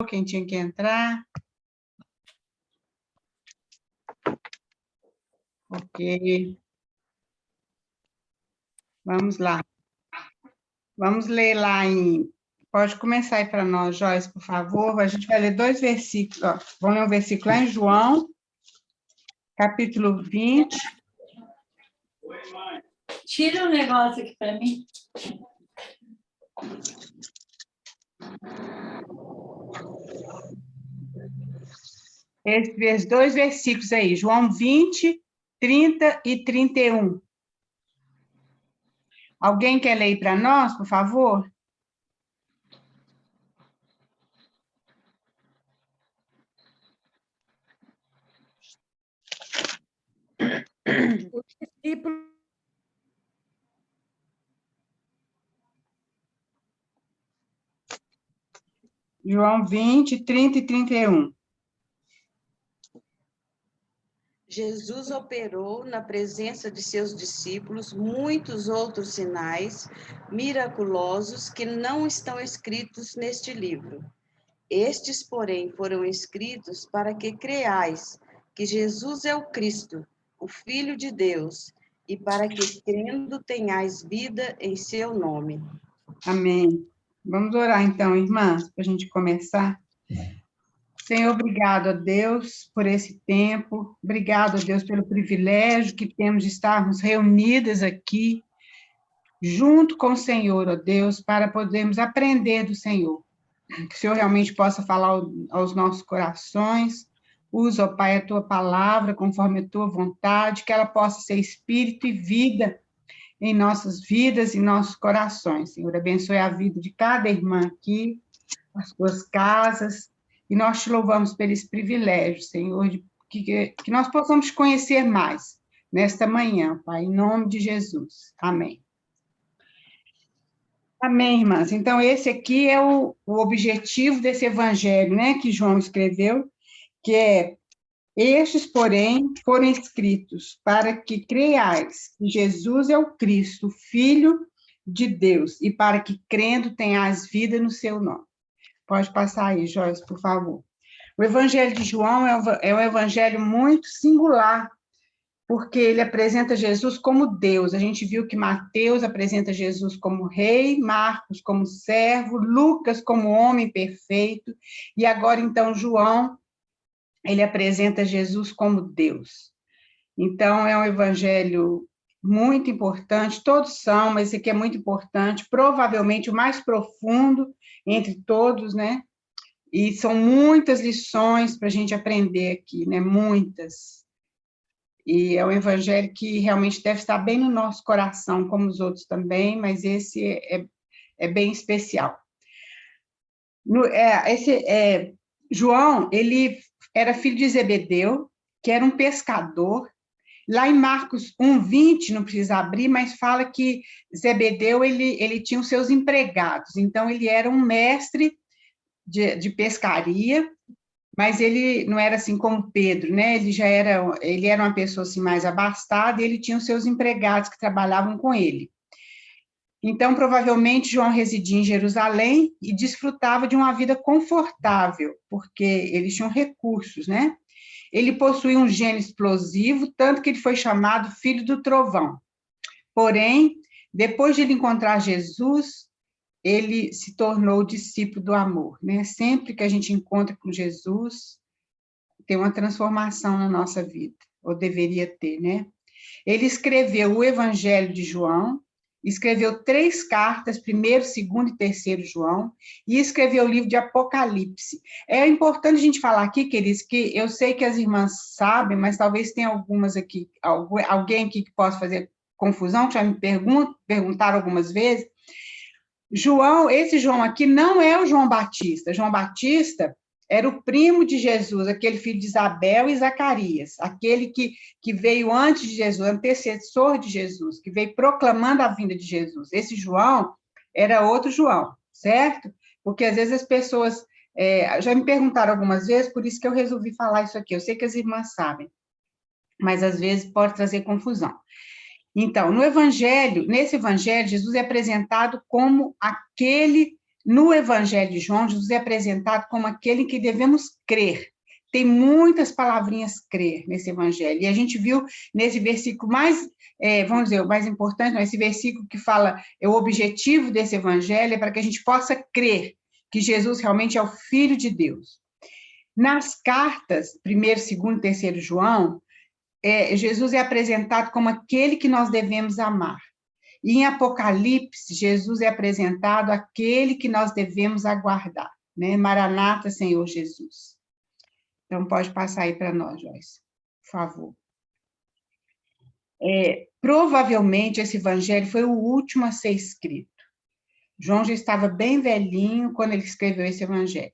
quem tinha que entrar. Ok. Vamos lá. Vamos ler lá em... Pode começar aí para nós, Joyce, por favor. A gente vai ler 2 versículos. Ó. Vamos ler um versículo lá em João, capítulo 20. Oi, mãe. Tira um negócio aqui para mim. Esses 2 versículos aí, João 20, 30 e 31. Alguém quer ler para nós, por favor? O discípulo João 20, 30 e 31. Jesus operou na presença de seus discípulos muitos outros sinais miraculosos que não estão escritos neste livro. Estes, porém, foram escritos para que creais que Jesus é o Cristo, o Filho de Deus, e para que, crendo, tenhais vida em seu nome. Amém. Vamos orar então, irmãs, para a gente começar. Senhor, obrigado a Deus por esse tempo, obrigado a Deus pelo privilégio que temos de estarmos reunidas aqui, junto com o Senhor, ó Deus, para podermos aprender do Senhor. Que o Senhor realmente possa falar aos nossos corações, usa, ó Pai, a Tua palavra conforme a Tua vontade, que ela possa ser espírito e vida em nossas vidas e nossos corações. Senhor, abençoe a vida de cada irmã aqui, as suas casas, e nós te louvamos por esse privilégio, Senhor, de que nós possamos te conhecer mais nesta manhã, Pai, em nome de Jesus. Amém. Amém, irmãs. Então, esse aqui é o objetivo desse evangelho, né, que João escreveu, que é: estes, porém, foram escritos para que creiais que Jesus é o Cristo, Filho de Deus, e para que, crendo, tenhas vida no seu nome. Pode passar aí, Joyce, por favor. O Evangelho de João é um evangelho muito singular, porque ele apresenta Jesus como Deus. A gente viu que Mateus apresenta Jesus como rei, Marcos como servo, Lucas como homem perfeito, e agora, então, João, ele apresenta Jesus como Deus. Então, é um evangelho muito importante, todos são, mas esse aqui é muito importante, provavelmente o mais profundo entre todos, né? E são muitas lições para a gente aprender aqui, né? Muitas. E é um evangelho que realmente deve estar bem no nosso coração, como os outros também, mas esse é bem especial. João, ele era filho de Zebedeu, que era um pescador. Lá em Marcos 1:20, não precisa abrir, mas fala que Zebedeu, ele tinha os seus empregados, então ele era um mestre de pescaria, mas ele não era assim como Pedro, né? Ele era uma pessoa assim mais abastada, e ele tinha os seus empregados que trabalhavam com ele. Então, provavelmente, João residia em Jerusalém e desfrutava de uma vida confortável, porque eles tinham recursos, né? Ele possuía um gênio explosivo, tanto que ele foi chamado filho do trovão. Porém, depois de ele encontrar Jesus, ele se tornou discípulo do amor, né? Sempre que a gente encontra com Jesus, tem uma transformação na nossa vida, ou deveria ter, né? Ele escreveu o Evangelho de João, escreveu 3 cartas, 1º, 2º e 3º João, e escreveu o livro de Apocalipse. É importante a gente falar aqui, queridos, que eu sei que as irmãs sabem, mas talvez tenha algumas aqui, alguém aqui que possa fazer confusão, que já me perguntaram algumas vezes. Esse João aqui não é o João Batista. João Batista era o primo de Jesus, aquele filho de Isabel e Zacarias, aquele que veio antes de Jesus, antecessor de Jesus, que veio proclamando a vinda de Jesus. Esse João era outro João, certo? Porque às vezes as pessoas já me perguntaram algumas vezes, por isso que eu resolvi falar isso aqui. Eu sei que as irmãs sabem, mas às vezes pode trazer confusão. Então, nesse evangelho, Jesus é apresentado como aquele No Evangelho de João, Jesus é apresentado como aquele em que devemos crer. Tem muitas palavrinhas crer nesse Evangelho. E a gente viu nesse versículo mais, vamos dizer, o mais importante, não, esse versículo que fala, o objetivo desse Evangelho é para que a gente possa crer que Jesus realmente é o Filho de Deus. Nas cartas, 1º, 2º, 3º João, Jesus é apresentado como aquele que nós devemos amar. E em Apocalipse, Jesus é apresentado aquele que nós devemos aguardar, né? Maranata, Senhor Jesus. Então, pode passar aí para nós, Joyce, por favor. Provavelmente, esse evangelho foi o último a ser escrito. João já estava bem velhinho quando ele escreveu esse evangelho.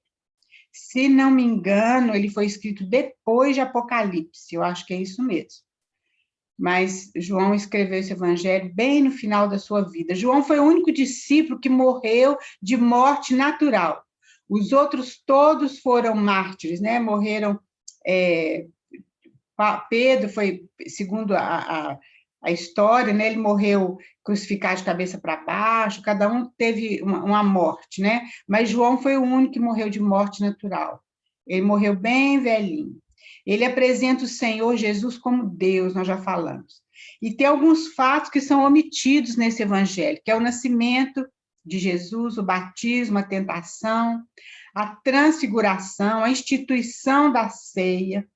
Se não me engano, ele foi escrito depois de Apocalipse, eu acho que é isso mesmo. Mas João escreveu esse evangelho bem no final da sua vida. João foi o único discípulo que morreu de morte natural. Os outros todos foram mártires, né? Morreram. Pedro foi, segundo a história, né? Ele morreu crucificado de cabeça para baixo, cada um teve uma morte, né? Mas João foi o único que morreu de morte natural. Ele morreu bem velhinho. Ele apresenta o Senhor Jesus como Deus, nós já falamos. E tem alguns fatos que são omitidos nesse evangelho, que é o nascimento de Jesus, o batismo, a tentação, a transfiguração, a instituição da ceia,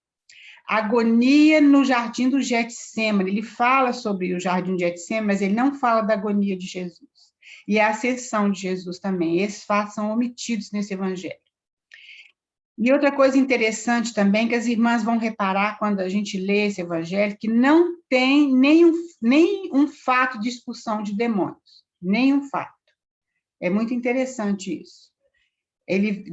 a agonia no jardim do Getsêmani. Ele fala sobre o jardim do Getsêmani, mas ele não fala da agonia de Jesus. E a ascensão de Jesus também. Esses fatos são omitidos nesse evangelho. E outra coisa interessante também, que as irmãs vão reparar quando a gente lê esse evangelho, que não tem nenhum fato de expulsão de demônios. Nenhum fato. É muito interessante isso.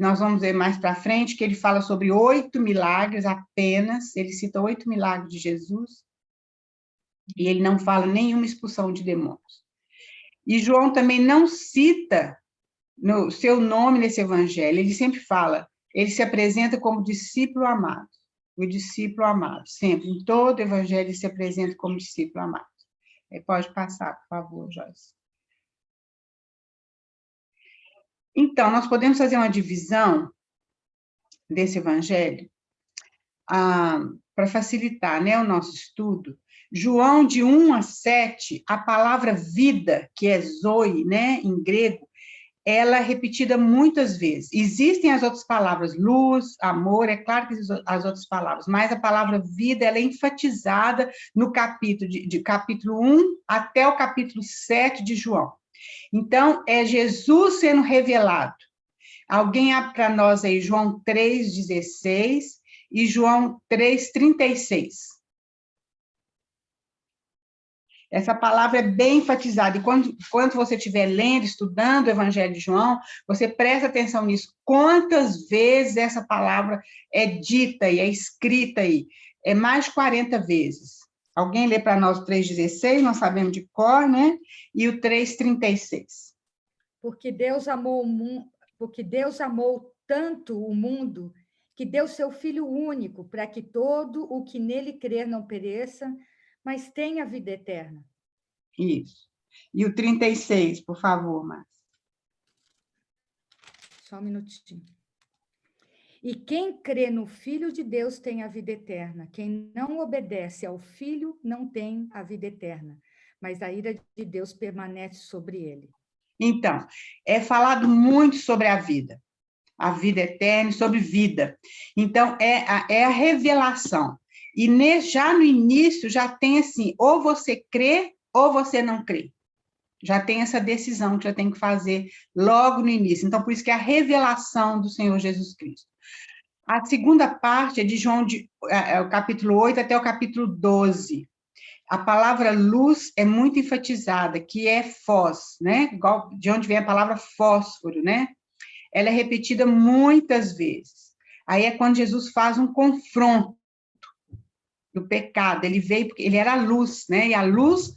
Nós vamos ver mais para frente que ele fala sobre 8 milagres apenas, ele cita 8 milagres de Jesus, e ele não fala nenhuma expulsão de demônios. E João também não cita no seu nome nesse evangelho, ele sempre fala, ele se apresenta como discípulo amado, o discípulo amado, sempre, em todo evangelho ele se apresenta como discípulo amado. Pode passar, por favor, Joyce. Então, nós podemos fazer uma divisão desse evangelho para facilitar, né, o nosso estudo. João, de 1 a 7, a palavra vida, que é zoe, né, em grego, ela é repetida muitas vezes. Existem as outras palavras, luz, amor, é claro que existem as outras palavras, mas a palavra vida, ela é enfatizada no capítulo, de capítulo 1 até o capítulo 7 de João. Então, é Jesus sendo revelado. Alguém abre para nós aí João 3,16 e João 3,36. Essa palavra é bem enfatizada, e quando você estiver lendo, estudando o Evangelho de João, você presta atenção nisso. Quantas vezes essa palavra é dita e é escrita aí? É mais de 40 vezes. Alguém lê para nós o 3,16, nós sabemos de cor, né? E o 3,36. Porque Deus amou tanto o mundo que deu seu Filho único para que todo o que nele crer não pereça, mas tenha vida eterna. Isso. E o 36, por favor, Márcia. Só um minutinho. E quem crê no Filho de Deus tem a vida eterna. Quem não obedece ao Filho não tem a vida eterna, mas a ira de Deus permanece sobre ele. Então, é falado muito sobre a vida eterna e sobre vida. Então, é a revelação. E já no início, já tem assim, ou você crê, ou você não crê. Já tem essa decisão que já tem que fazer logo no início. Então, por isso que é a revelação do Senhor Jesus Cristo. A segunda parte é de João, o capítulo 8 até o capítulo 12. A palavra luz é muito enfatizada, que é fós, né? Igual de onde vem a palavra fósforo, né? Ela é repetida muitas vezes. Aí é quando Jesus faz um confronto do pecado. Ele veio porque ele era a luz, né? E a luz,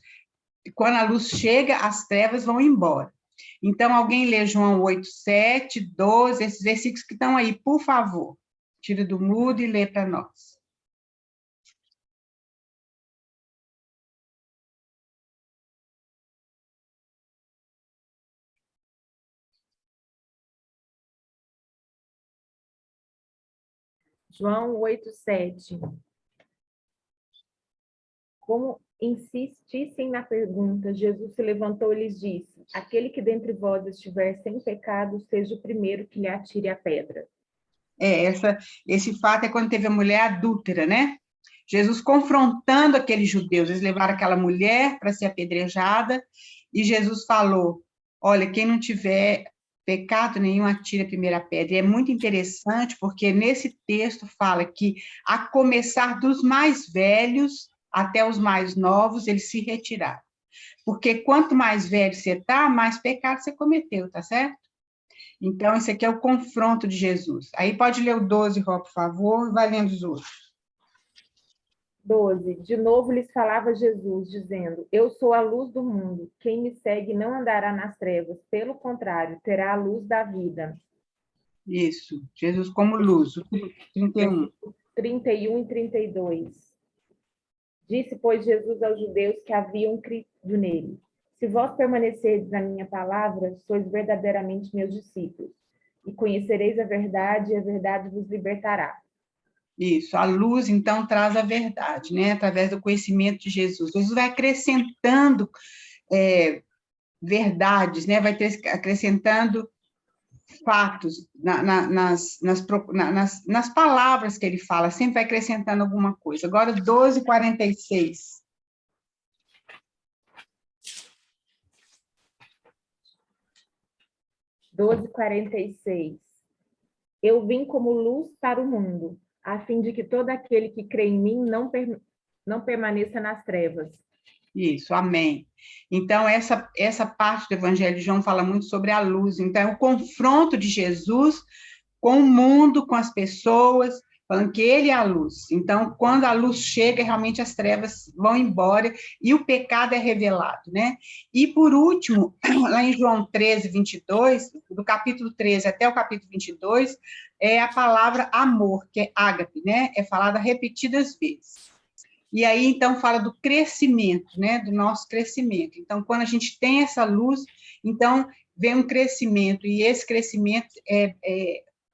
quando a luz chega, as trevas vão embora. Então, alguém lê João 8, 7, 12, esses versículos que estão aí, por favor. Tira do mudo e lê para nós. João 8:7. Como insistissem na pergunta, Jesus se levantou e lhes disse: aquele que dentre vós estiver sem pecado, seja o primeiro que lhe atire a pedra. Esse fato é quando teve a mulher adúltera, né? Jesus confrontando aqueles judeus, eles levaram aquela mulher para ser apedrejada, e Jesus falou, olha, quem não tiver pecado nenhum, atire a primeira pedra. E é muito interessante, porque nesse texto fala que, a começar dos mais velhos até os mais novos, eles se retiraram. Porque quanto mais velho você está, mais pecado você cometeu, tá certo? Então, esse aqui é o confronto de Jesus. Aí pode ler o 12, Ró, por favor, vai lendo os outros. 12. De novo lhes falava Jesus, dizendo: eu sou a luz do mundo. Quem me segue não andará nas trevas, pelo contrário, terá a luz da vida. Isso, Jesus como luz, 31. 31 e 32. Disse, pois, Jesus aos judeus que haviam crido nele: se vós permanecerdes na minha palavra, sois verdadeiramente meus discípulos, e conhecereis a verdade, e a verdade vos libertará. Isso, a luz, então, traz a verdade, né? Através do conhecimento de Jesus. Jesus vai acrescentando verdades, né? Vai acrescentando fatos nas palavras que ele fala, sempre vai acrescentando alguma coisa. Agora, 12:46. Eu vim como luz para o mundo, a fim de que todo aquele que crê em mim não permaneça nas trevas. Isso, amém. Então, essa parte do Evangelho de João fala muito sobre a luz. Então, é o confronto de Jesus com o mundo, com as pessoas, falando que ele é a luz. Então, quando a luz chega, realmente as trevas vão embora e o pecado é revelado, né? E, por último, lá em João 13:22, do capítulo 13 até o capítulo 22, é a palavra amor, que é ágape, né? É falada repetidas vezes. E aí, então, fala do crescimento, né? Do nosso crescimento. Então, quando a gente tem essa luz, então, vem um crescimento, e esse crescimento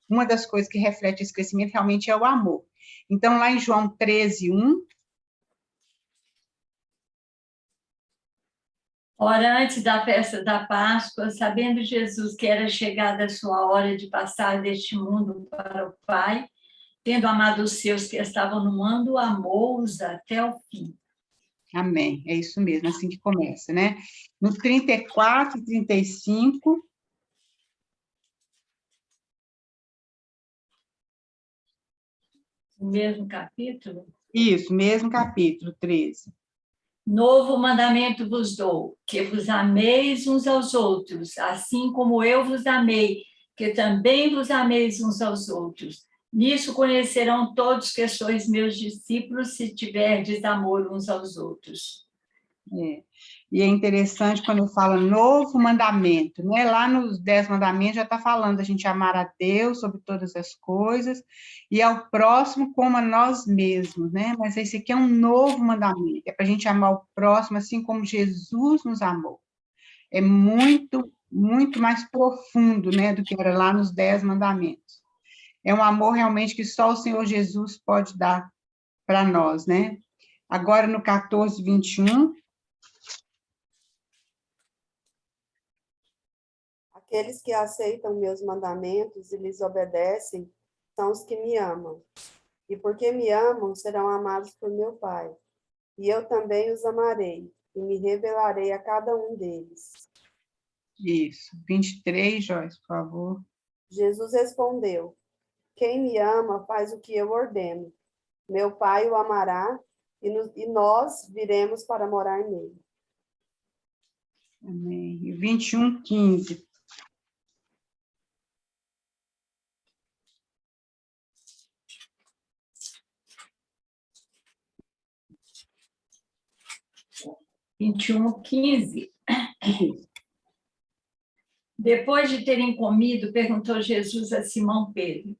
uma das coisas que reflete esse crescimento realmente é o amor. Então, lá em João 13:1. Ora, antes da festa da Páscoa, sabendo Jesus que era chegada a sua hora de passar deste mundo para o Pai, tendo amado os seus que estavam no mundo, amou-os até o fim. Amém, é isso mesmo, assim que começa, né? No 34, 35... O mesmo capítulo? Isso, mesmo capítulo 13. Novo mandamento vos dou, que vos ameis uns aos outros, assim como eu vos amei, que também vos ameis uns aos outros. Nisso conhecerão todos que sois meus discípulos, se tiverdes amor uns aos outros. E é interessante quando eu falo novo mandamento, né? Lá nos 10 mandamentos já está falando a gente amar a Deus sobre todas as coisas e ao próximo como a nós mesmos, né? Mas esse aqui é um novo mandamento, é para a gente amar o próximo assim como Jesus nos amou. É muito, muito mais profundo, né, do que era lá nos 10 mandamentos. É um amor realmente que só o Senhor Jesus pode dar para nós, né? Agora no 14:21. Aqueles que aceitam meus mandamentos e lhes obedecem são os que me amam. E porque me amam, serão amados por meu Pai. E eu também os amarei, e me revelarei a cada um deles. Isso. 23, Joyce, por favor. Jesus respondeu: quem me ama faz o que eu ordeno. Meu Pai o amará, e nós viremos para morar nele. Amém. E 21:15. Depois de terem comido, perguntou Jesus a Simão Pedro: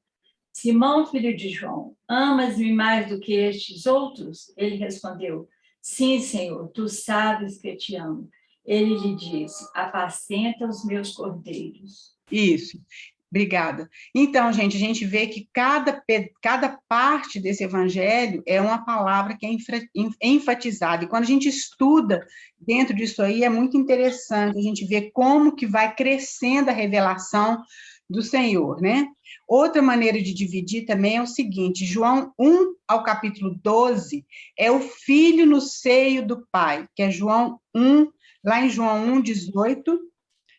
Simão, filho de João, amas-me mais do que estes outros? Ele respondeu: sim, Senhor, tu sabes que te amo. Ele lhe disse: apacenta os meus cordeiros. Isso. Obrigada. Então, gente, a gente vê que cada parte desse evangelho é uma palavra que é enfatizada. E quando a gente estuda dentro disso aí, é muito interessante a gente ver como que vai crescendo a revelação do Senhor, né? Outra maneira de dividir também é o seguinte, João 1 ao capítulo 12 é o filho no seio do Pai, que é João 1, lá em João 1, 18,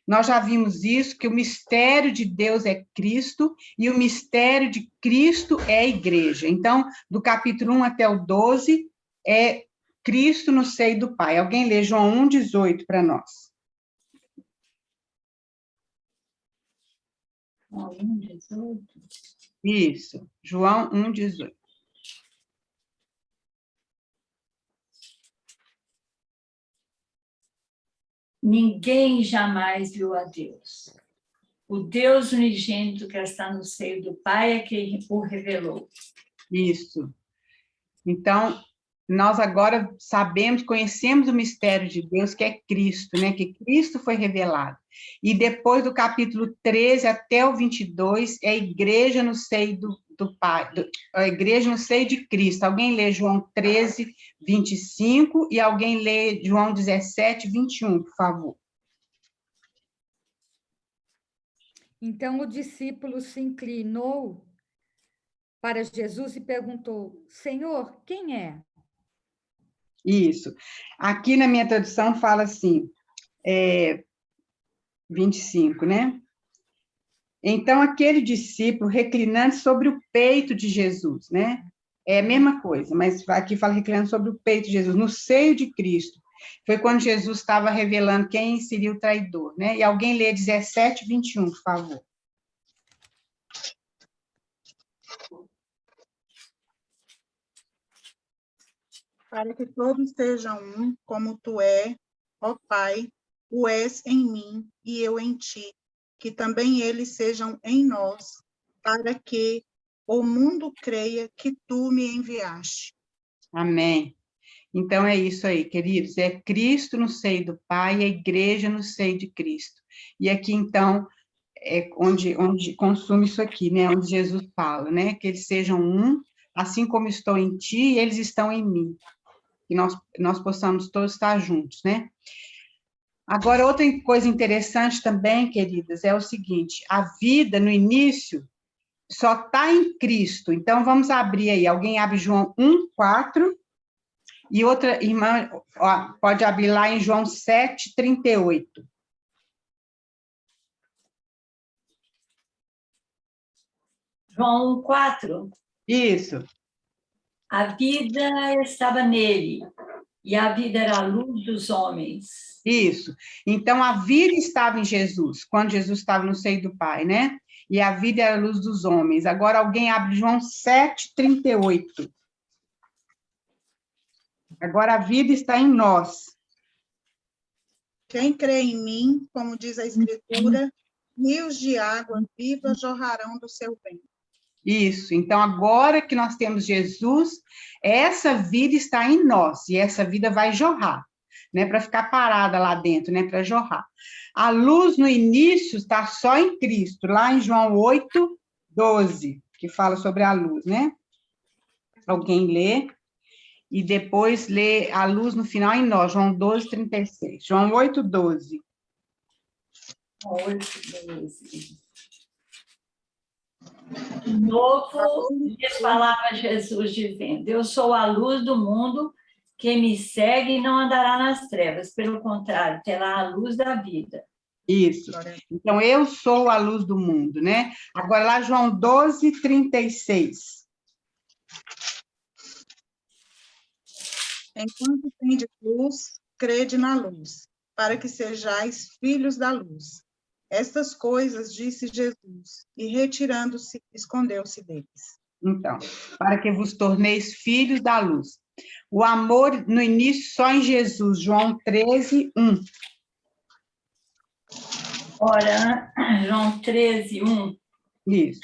nós já vimos isso, que o mistério de Deus é Cristo e o mistério de Cristo é a igreja. Então, do capítulo 1 até o 12, é Cristo no seio do Pai. Alguém lê João 1, 18 para nós. João 1, 18. Isso, João 1, 18. Ninguém jamais viu a Deus. O Deus unigênito que está no seio do Pai é quem o revelou. Isso. Então, nós agora sabemos, conhecemos o mistério de Deus, que é Cristo, né? Que Cristo foi revelado. E depois do capítulo 13 até o 22, é a igreja no seio do Pai, a igreja no seio de Cristo. Alguém lê João 13, 25, e alguém lê João 17, 21, por favor. Então o discípulo se inclinou para Jesus e perguntou: Senhor, quem é? Isso. Aqui na minha tradução fala assim, 25, né? Então, aquele discípulo reclinando sobre o peito de Jesus, né? É a mesma coisa, mas aqui fala reclinando sobre o peito de Jesus, no seio de Cristo. Foi quando Jesus estava revelando quem seria o traidor, né? E alguém lê 17, 21, por favor. Para que todos sejam um, como tu é, ó Pai, o és em mim e eu em ti, que também eles sejam em nós, para que o mundo creia que tu me enviaste. Amém. Então, é isso aí, queridos, é Cristo no seio do Pai e a igreja no seio de Cristo. E aqui, então, é onde consome isso aqui, né? Onde Jesus fala, né? Que eles sejam um, assim como estou em ti, eles estão em mim. Que nós possamos todos estar juntos, né? Agora, outra coisa interessante também, queridas, é o seguinte, a vida, no início, só está em Cristo. Então, vamos abrir aí. Alguém abre João 1, 4, e outra irmã pode abrir lá em João 7, 38. João 4. Isso. A vida estava nele, e a vida era a luz dos homens. Isso. Então, a vida estava em Jesus, quando Jesus estava no seio do Pai, né? E a vida era a luz dos homens. Agora, alguém abre João 7, 38. Agora, a vida está em nós. Quem crê em mim, como diz a Escritura, rios de água viva jorrarão do seu ventre. Isso. Então, agora que nós temos Jesus, essa vida está em nós, e essa vida vai jorrar, né? Para ficar parada lá dentro, né? Para jorrar. A luz no início está só em Cristo, lá em João 8, 12, que fala sobre a luz, né? Alguém lê, e depois lê a luz no final em nós, João 12, 36. João 8, 12. 8, 12. De novo, lhes falava Jesus dizendo: Eu sou a luz do mundo, quem me segue não andará nas trevas, pelo contrário, terá a luz da vida. Isso. Então, eu sou a luz do mundo, né? Agora, lá, João 12, 36. Enquanto tendes luz, crede na luz, para que sejais filhos da luz. Estas coisas disse Jesus, e retirando-se, escondeu-se deles. Então, para que vos torneis filhos da luz. O amor, no início, só em Jesus, João 13, 1. Ora, João 13, 1. Isso.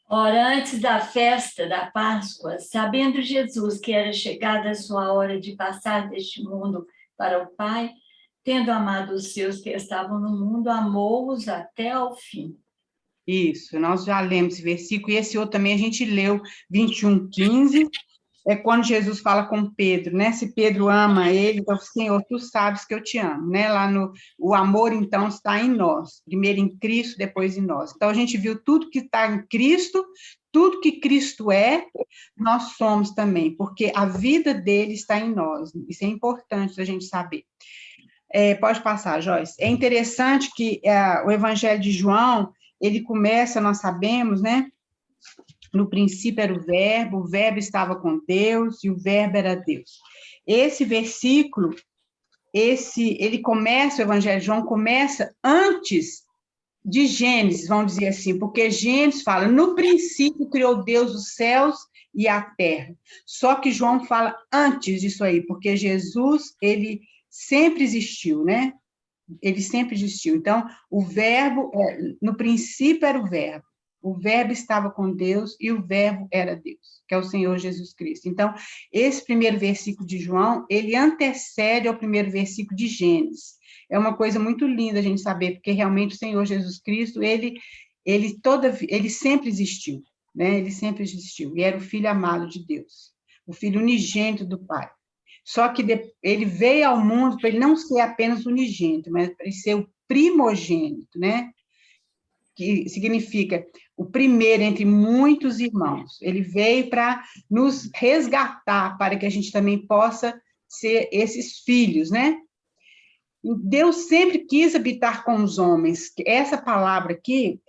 Ora, antes da festa da Páscoa, sabendo Jesus que era chegada a sua hora de passar deste mundo para o Pai, tendo amado os seus que estavam no mundo, amou-os até ao fim. Isso, nós já lemos esse versículo, e esse outro também a gente leu, 21:15, é quando Jesus fala com Pedro, né? Se Pedro ama ele, então, Senhor, tu sabes que eu te amo, né? O amor, então, está em nós, primeiro em Cristo, depois em nós. Então, a gente viu tudo que está em Cristo, tudo que Cristo é, nós somos também, porque a vida dele está em nós, isso é importante a gente saber. Pode passar, Joyce. É interessante que o Evangelho de João, ele começa, nós sabemos, né? No princípio era o verbo estava com Deus e o verbo era Deus. Esse versículo, ele começa, o Evangelho de João começa antes de Gênesis, vamos dizer assim, porque Gênesis fala, no princípio criou Deus os céus e a terra. Só que João fala antes disso aí, porque Jesus, ele sempre existiu, né? Ele sempre existiu. Então, o verbo, no princípio era o verbo estava com Deus e o verbo era Deus, que é o Senhor Jesus Cristo. Então, esse primeiro versículo de João, ele antecede ao primeiro versículo de Gênesis. É uma coisa muito linda a gente saber, porque realmente o Senhor Jesus Cristo, ele sempre existiu, né? Ele sempre existiu, e era o Filho amado de Deus, o Filho unigênito do Pai. Só que ele veio ao mundo para ele não ser apenas unigênito, mas para ele ser o primogênito, né? Que significa o primeiro entre muitos irmãos. Ele veio para nos resgatar, para que a gente também possa ser esses filhos, né? Deus sempre quis habitar com os homens. Essa palavra aqui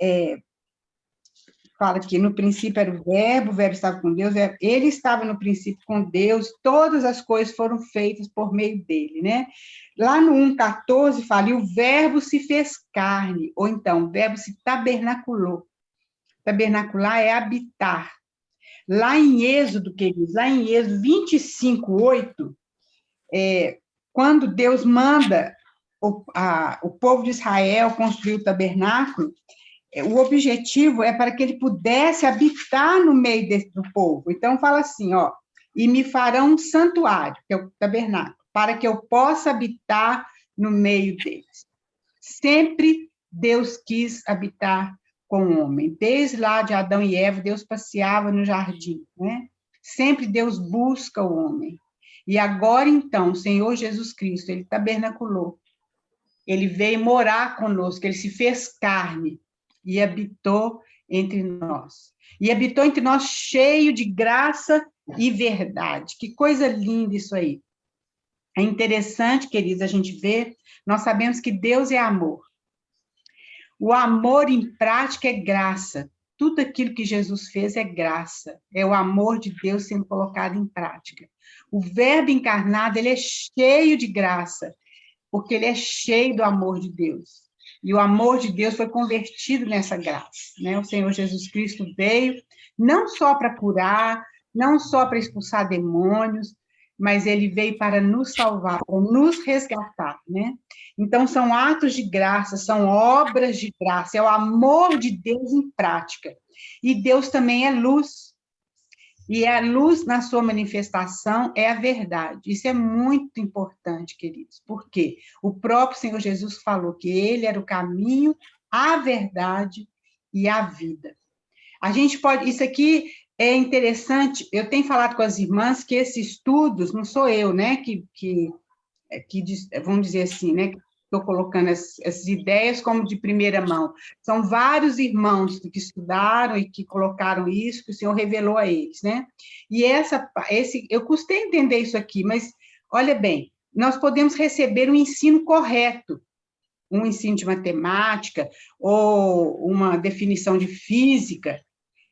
fala que no princípio era o verbo estava com Deus, ele estava no princípio com Deus, todas as coisas foram feitas por meio dele, né? Lá no 1:14 fala, e o verbo se fez carne, ou então, o verbo se tabernaculou. Tabernacular é habitar. Lá em Êxodo, queridos, lá em Êxodo 25:8, quando Deus manda o povo de Israel construir o tabernáculo, o objetivo é para que ele pudesse habitar no meio do povo. Então, fala assim, ó, e me farão um santuário, que é o tabernáculo, para que eu possa habitar no meio deles. Sempre Deus quis habitar com o homem. Desde lá de Adão e Eva, Deus passeava no jardim, né? Sempre Deus busca o homem. E agora, então, o Senhor Jesus Cristo, ele tabernaculou. Ele veio morar conosco, ele se fez carne e habitou entre nós. E habitou entre nós cheio de graça e verdade. Que coisa linda isso aí. É interessante, queridos, a gente ver, nós sabemos que Deus é amor. O amor em prática é graça. Tudo aquilo que Jesus fez é graça. É o amor de Deus sendo colocado em prática. O verbo encarnado, ele é cheio de graça, porque ele é cheio do amor de Deus. E o amor de Deus foi convertido nessa graça, né? O Senhor Jesus Cristo veio não só para curar, não só para expulsar demônios, mas ele veio para nos salvar, para nos resgatar, né? Então, são atos de graça, são obras de graça, é o amor de Deus em prática. E Deus também é luz. E a luz, na sua manifestação, é a verdade. Isso é muito importante, queridos, porque o próprio Senhor Jesus falou que ele era o caminho, a verdade e a vida. A gente pode... Isso aqui é interessante, eu tenho falado com as irmãs que esses estudos, não sou eu, né, que vamos dizer assim, né, estou colocando essas ideias como de primeira mão. São vários irmãos que estudaram e que colocaram isso, que o Senhor revelou a eles, né? E eu custei entender isso aqui, mas, olha bem, nós podemos receber um ensino correto, um ensino de matemática, ou uma definição de física.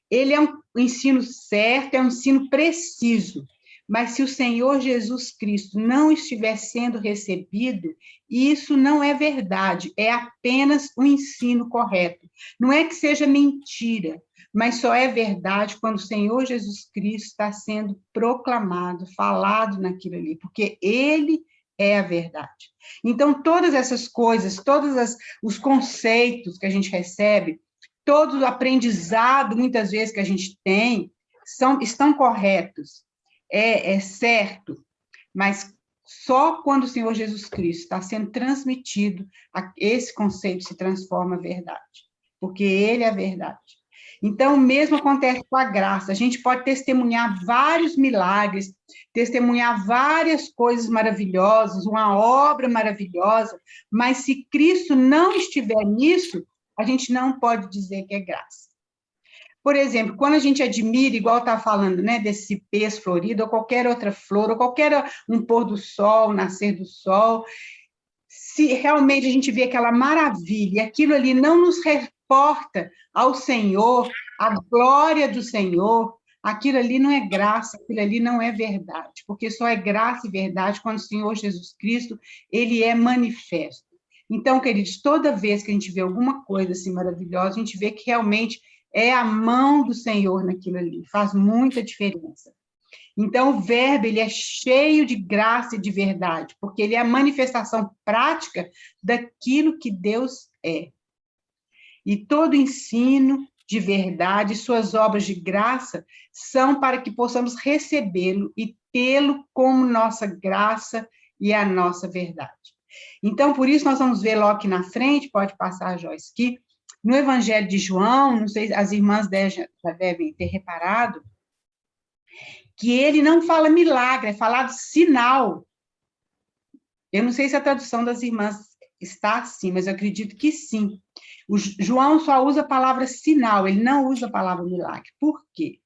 Ele é um ensino certo, é um ensino preciso. Mas se o Senhor Jesus Cristo não estiver sendo recebido, isso não é verdade, é apenas um ensino correto. Não é que seja mentira, mas só é verdade quando o Senhor Jesus Cristo está sendo proclamado, falado naquilo ali, porque ele é a verdade. Então, todas essas coisas, todos os conceitos que a gente recebe, todo o aprendizado, muitas vezes, que a gente tem, estão corretos. É certo, mas só quando o Senhor Jesus Cristo está sendo transmitido, esse conceito se transforma em verdade. porque ele é a verdade. Então, o mesmo acontece com a graça. A gente pode testemunhar vários milagres, testemunhar várias coisas maravilhosas, uma obra maravilhosa, mas se Cristo não estiver nisso, a gente não pode dizer que é graça. Por exemplo, quando a gente admira, igual está falando, né, desse peixe florido, ou qualquer outra flor, ou qualquer um pôr do sol, nascer do sol, se realmente a gente vê aquela maravilha, e aquilo ali não nos reporta ao Senhor, à glória do Senhor, aquilo ali não é graça, aquilo ali não é verdade, porque só é graça e verdade quando o Senhor Jesus Cristo, ele é manifesto. Então, queridos, toda vez que a gente vê alguma coisa assim maravilhosa, a gente vê que realmente é a mão do Senhor naquilo ali, faz muita diferença. Então, o verbo, ele é cheio de graça e de verdade, porque ele é a manifestação prática daquilo que Deus é. E todo ensino de verdade, suas obras de graça, são para que possamos recebê-lo e tê-lo como nossa graça e a nossa verdade. Então, por isso, nós vamos ver logo aqui na frente, pode passar, Joyce, que no Evangelho de João, não sei, as irmãs já devem ter reparado, que ele não fala milagre, é falado sinal. Eu não sei se a tradução das irmãs está assim, mas eu acredito que sim. O João só usa a palavra sinal, ele não usa a palavra milagre. Por quê?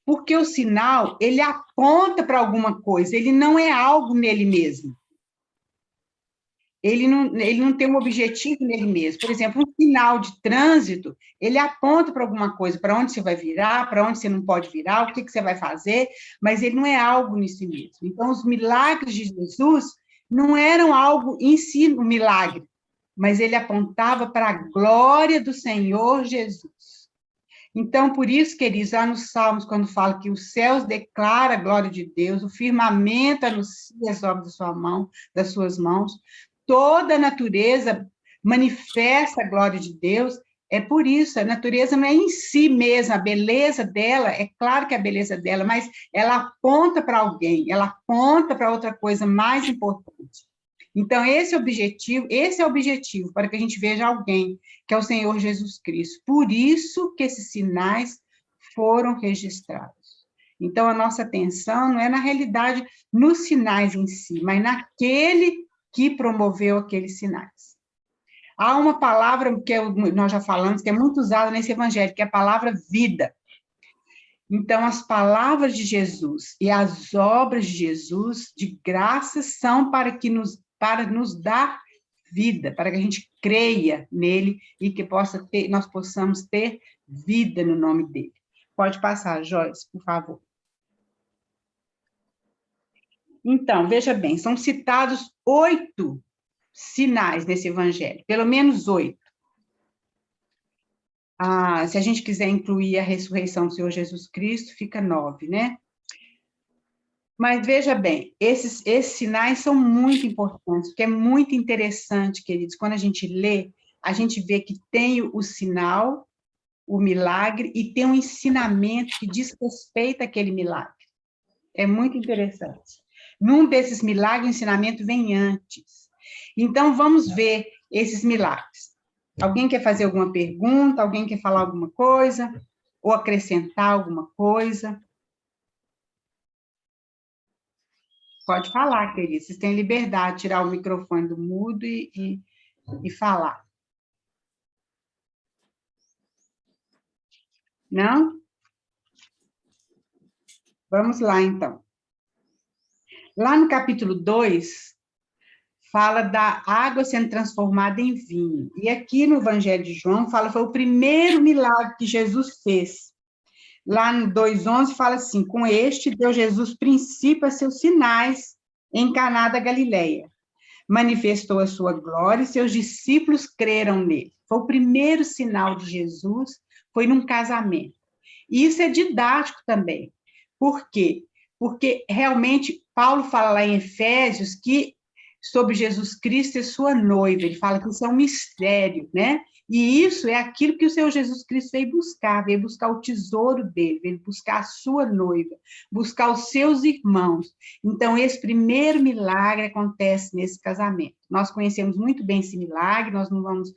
Porque o sinal, ele aponta para alguma coisa, ele não é algo nele mesmo. Ele não tem um objetivo nele mesmo. Por exemplo, um sinal de trânsito, ele aponta para alguma coisa, para onde você vai virar, para onde você não pode virar, o que você vai fazer, mas ele não é algo em si mesmo. Então, os milagres de Jesus não eram algo em si, um milagre, mas ele apontava para a glória do Senhor Jesus. Então, por isso, queridos, lá nos Salmos, quando fala que os céus declaram a glória de Deus, o firmamento anuncia as obras das suas mãos, toda a natureza manifesta a glória de Deus, é por isso, a natureza não é em si mesma, a beleza dela, é claro que é a beleza dela, mas ela aponta para alguém, ela aponta para outra coisa mais importante. Então, esse é o objetivo, para que a gente veja alguém, que é o Senhor Jesus Cristo. Por isso que esses sinais foram registrados. Então, a nossa atenção não é, na realidade, nos sinais em si, mas naquele que promoveu aqueles sinais. Há uma palavra que nós já falamos, que é muito usada nesse evangelho, que é a palavra vida. Então, as palavras de Jesus e as obras de Jesus, de graça, são para nos dar vida, para que a gente creia nele e que nós possamos ter vida no nome dele. Pode passar, Joyce, por favor. Então, veja bem, são citados 8 sinais nesse evangelho, pelo menos 8. Se a gente quiser incluir a ressurreição do Senhor Jesus Cristo, fica 9, né? Mas veja bem, esses sinais são muito importantes, porque é muito interessante, queridos, quando a gente lê, a gente vê que tem o sinal, o milagre, e tem um ensinamento que diz respeito àquele milagre. É muito interessante. Num desses milagres, o ensinamento vem antes. Então, vamos ver esses milagres. Alguém quer fazer alguma pergunta? Alguém quer falar alguma coisa? Ou acrescentar alguma coisa? Pode falar, querida. Vocês têm liberdade de tirar o microfone do mudo e falar. Não? Vamos lá, então. Lá no capítulo 2, fala da água sendo transformada em vinho. E aqui no Evangelho de João, foi o primeiro milagre que Jesus fez. Lá no 2:11 fala assim, com este deu Jesus princípio a seus sinais em Caná da Galileia. Manifestou a sua glória e seus discípulos creram nele. Foi o primeiro sinal de Jesus, foi num casamento. E isso é didático também. Por quê? Porque realmente Paulo fala lá em Efésios que sobre Jesus Cristo e sua noiva, ele fala que isso é um mistério, né? E isso é aquilo que o Senhor Jesus Cristo veio buscar o tesouro dele, veio buscar a sua noiva, buscar os seus irmãos. Então, esse primeiro milagre acontece nesse casamento. Nós conhecemos muito bem esse milagre, nós não vamos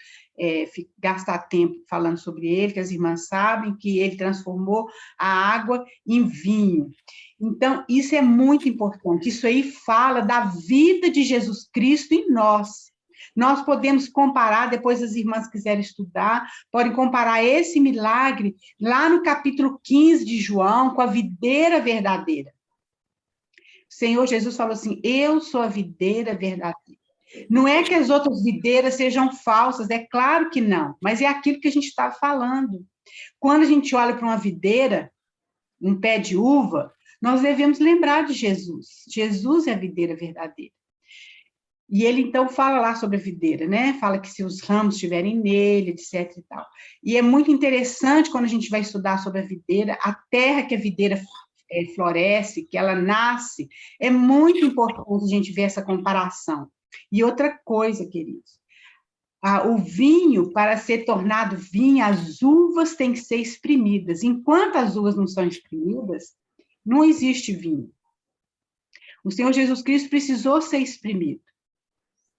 gastar tempo falando sobre ele, que as irmãs sabem que ele transformou a água em vinho. Então, isso é muito importante. Isso aí fala da vida de Jesus Cristo em nós. Nós podemos comparar, depois as irmãs quiserem estudar, podem comparar esse milagre lá no capítulo 15 de João, com a videira verdadeira. O Senhor Jesus falou assim, eu sou a videira verdadeira. Não é que as outras videiras sejam falsas, é claro que não, mas é aquilo que a gente está falando. Quando a gente olha para uma videira, um pé de uva, nós devemos lembrar de Jesus. Jesus é a videira verdadeira. E ele, então, fala lá sobre a videira, né? Fala que se os ramos estiverem nele, etc e tal. E é muito interessante, quando a gente vai estudar sobre a videira, a terra que a videira floresce, que ela nasce, é muito importante a gente ver essa comparação. E outra coisa, queridos, o vinho, para ser tornado vinho, as uvas têm que ser espremidas. Enquanto as uvas não são espremidas, não existe vinho. O Senhor Jesus Cristo precisou ser espremido,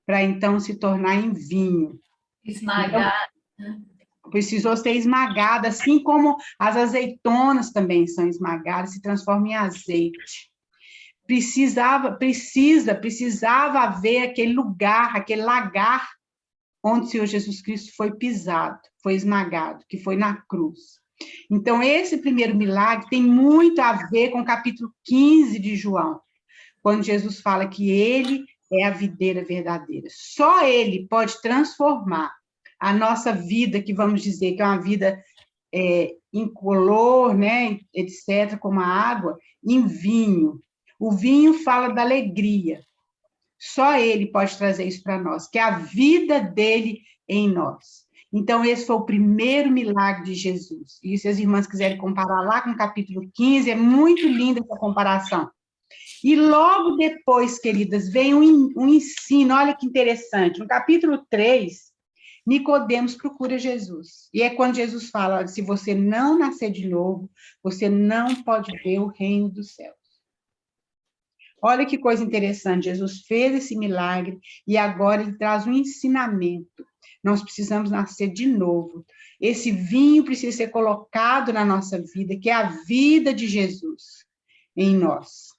para então se tornar em vinho. Esmagado. Então, precisou ser esmagada, assim como as azeitonas também são esmagadas, se transformam em azeite. Precisava haver aquele lugar, aquele lagar, onde o Senhor Jesus Cristo foi pisado, foi esmagado, que foi na cruz. Então, esse primeiro milagre tem muito a ver com o capítulo 15 de João, quando Jesus fala que ele é a videira verdadeira. Só ele pode transformar a nossa vida, que vamos dizer que é uma vida incolor, né, etc., como a água, em vinho. O vinho fala da alegria. Só ele pode trazer isso para nós, que é a vida dele em nós. Então, esse foi o primeiro milagre de Jesus. E se as irmãs quiserem comparar lá com o capítulo 15, é muito linda essa comparação. E logo depois, queridas, vem um ensino, olha que interessante. No capítulo 3, Nicodemos procura Jesus. E é quando Jesus fala, olha, se você não nascer de novo, você não pode ver o reino dos céus. Olha que coisa interessante, Jesus fez esse milagre e agora ele traz um ensinamento. Nós precisamos nascer de novo. Esse vinho precisa ser colocado na nossa vida, que é a vida de Jesus em nós.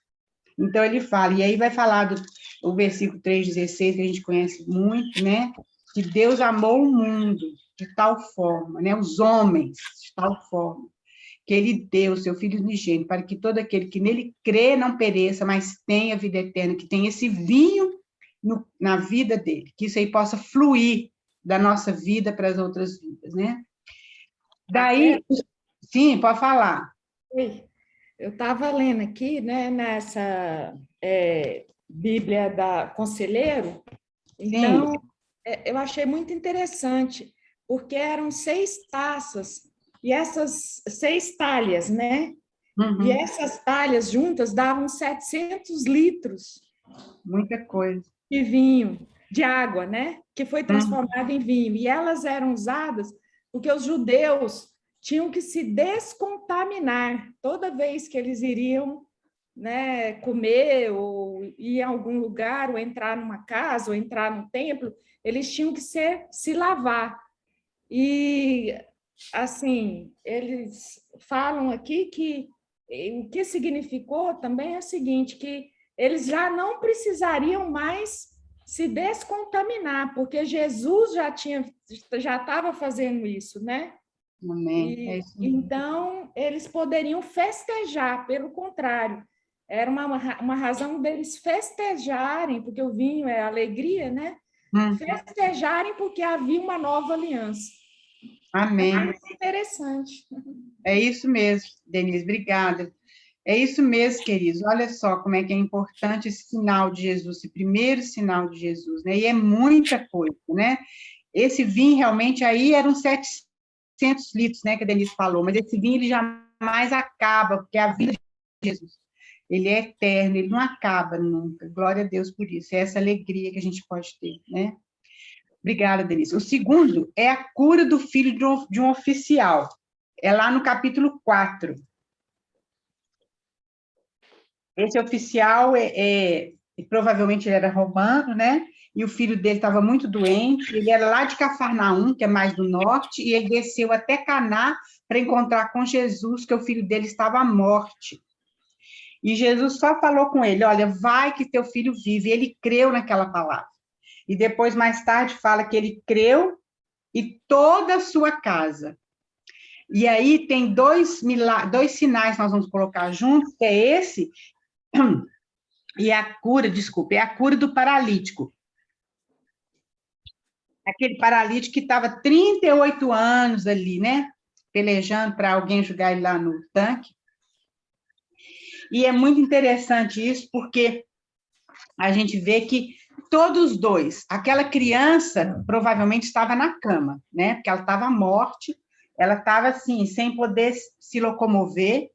Então, ele fala, e aí vai falar o versículo 3,16, que a gente conhece muito, né? Que Deus amou o mundo de tal forma, né? Os homens de tal forma, que ele deu o seu Filho unigênito, para que todo aquele que nele crê não pereça, mas tenha vida eterna, que tenha esse vinho na vida dele, que isso aí possa fluir da nossa vida para as outras vidas, né? Daí, sim, pode falar. Eu estava lendo aqui, né, nessa Bíblia da Conselheiro, então, eu achei muito interessante, porque eram 6 taças, e essas 6 talhas, né? Uhum. E essas talhas juntas davam 700 litros. Muita coisa. De vinho, de água, né? Que foi transformada em vinho. E elas eram usadas porque os judeus tinham que se descontaminar toda vez que eles iriam, né, comer ou ir a algum lugar, ou entrar numa casa, ou entrar no templo, eles tinham que se lavar. E, assim, eles falam aqui que o que significou também é o seguinte, que eles já não precisariam mais se descontaminar, porque Jesus já estava fazendo isso, né? Amém. Então, eles poderiam festejar, pelo contrário, era uma razão deles festejarem, porque o vinho é alegria, né? Festejarem porque havia uma nova aliança. Amém. É interessante. É isso mesmo, Denise, obrigada. É isso mesmo, queridos. Olha só como é que é importante esse sinal de Jesus, esse primeiro sinal de Jesus, né? E é muita coisa, né? Esse vinho, realmente, aí eram 700 litros, né, que a Denise falou, mas esse vinho, ele jamais acaba, porque a vida de Jesus, ele é eterno, ele não acaba nunca. Glória a Deus por isso. É essa alegria que a gente pode ter, né? Obrigada, Denise. O segundo é a cura do filho de um oficial. É lá no capítulo 4. Esse oficial provavelmente ele era romano, né? E o filho dele estava muito doente. Ele era lá de Cafarnaum, que é mais do norte, e ele desceu até Caná para encontrar com Jesus, que o filho dele estava à morte. E Jesus só falou com ele: olha, vai que teu filho vive. E ele creu naquela palavra. E depois, mais tarde, fala que ele creu e toda a sua casa. E aí tem dois sinais que nós vamos colocar juntos, que é esse e a cura, desculpa, é a cura do paralítico. Aquele paralítico que estava 38 anos ali, né? Pelejando para alguém jogar ele lá no tanque. E é muito interessante isso, porque a gente vê que todos os dois, aquela criança provavelmente estava na cama, né? Porque ela estava à morte, ela estava assim, sem poder se locomover,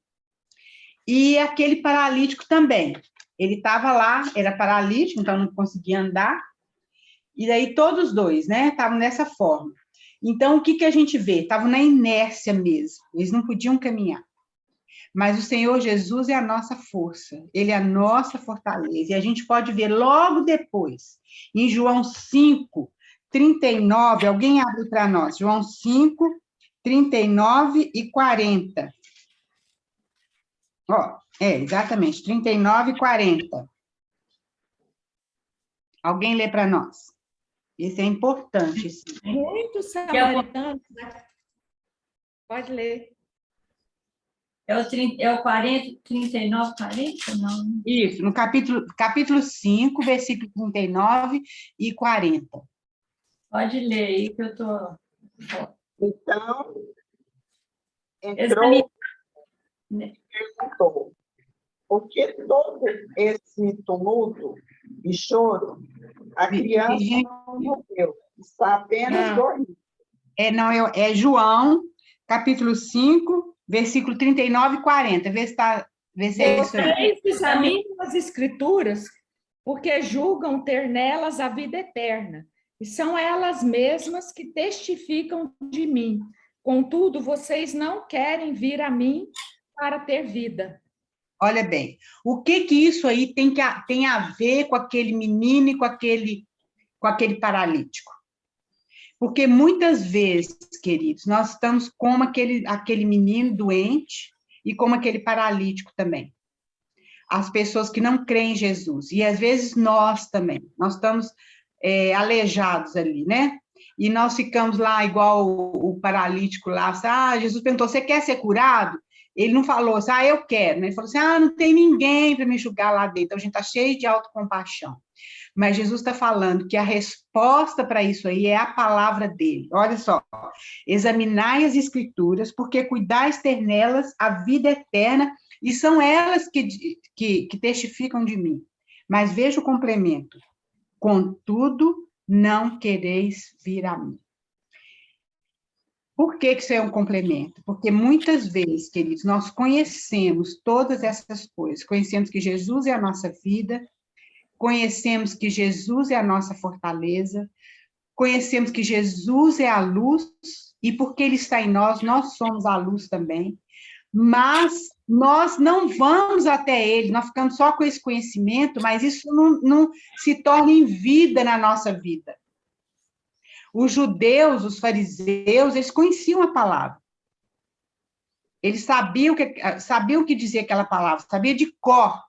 e aquele paralítico também. Ele estava lá, era paralítico, então não conseguia andar, e daí todos os dois, né? Estavam nessa forma. Então, o que a gente vê? Estavam na inércia mesmo, eles não podiam caminhar. Mas o Senhor Jesus é a nossa força, Ele é a nossa fortaleza. E a gente pode ver logo depois, em João 5, 39, alguém abre para nós, João 5, 39 e 40. Exatamente, 39 e 40. Alguém lê para nós. Isso é importante. Muitos samaritanos. Pode ler. É o 40, 39, 40? Não. Isso, no capítulo 5, versículo 39 e 40. Pode ler aí, que eu estou... Então, entrou e perguntou: por que todo esse tumulto e choro? A criança não morreu, está apenas dormindo. É João, capítulo 5, versículo 39 e 40. Vê se é isso aí. Vocês examinam as escrituras, porque julgam ter nelas a vida eterna, e são elas mesmas que testificam de mim. Contudo, vocês não querem vir a mim para ter vida. Olha bem, o que isso aí tem a ver com aquele menino e com aquele paralítico? Porque muitas vezes, queridos, nós estamos como aquele menino doente e como aquele paralítico também. As pessoas que não creem em Jesus. E, às vezes, nós também. Nós estamos aleijados ali, né? E nós ficamos lá igual o paralítico lá. Jesus perguntou, você quer ser curado? Ele não falou assim, eu quero. Né? Ele falou assim, não tem ninguém para me julgar lá dentro. Então, a gente está cheio de autocompaixão. Mas Jesus está falando que a resposta para isso aí é a palavra dele. Olha só, examinai as escrituras, porque cuidais ter nelas a vida eterna, e são elas que testificam de mim. Mas veja o complemento. Contudo, não quereis vir a mim. Por que isso é um complemento? Porque muitas vezes, queridos, nós conhecemos todas essas coisas. Conhecemos que Jesus é a nossa vida, conhecemos que Jesus é a nossa fortaleza, conhecemos que Jesus é a luz, e porque Ele está em nós, nós somos a luz também, mas nós não vamos até Ele, nós ficamos só com esse conhecimento, mas isso não se torna em vida na nossa vida. Os judeus, os fariseus, eles conheciam a palavra. Eles sabiam o que dizia aquela palavra, sabiam de cor,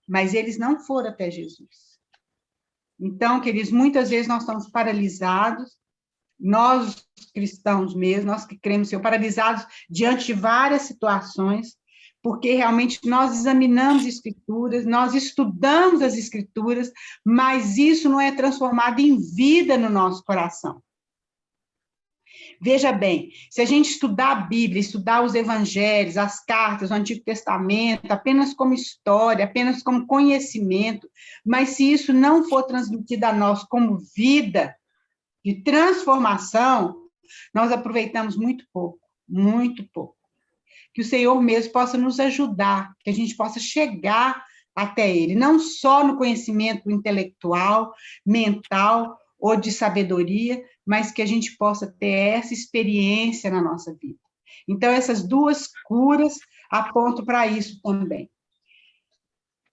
mas eles não foram até Jesus. Então, queridos, muitas vezes nós estamos paralisados, nós cristãos mesmo, nós que cremos, paralisados diante de várias situações, porque realmente nós examinamos as escrituras, nós estudamos as escrituras, mas isso não é transformado em vida no nosso coração. Veja bem, se a gente estudar a Bíblia, estudar os evangelhos, as cartas, o Antigo Testamento, apenas como história, apenas como conhecimento, mas se isso não for transmitido a nós como vida de transformação, nós aproveitamos muito pouco, muito pouco. Que o Senhor mesmo possa nos ajudar, que a gente possa chegar até Ele, não só no conhecimento intelectual, mental, ou de sabedoria, mas que a gente possa ter essa experiência na nossa vida. Então, essas duas curas apontam para isso também.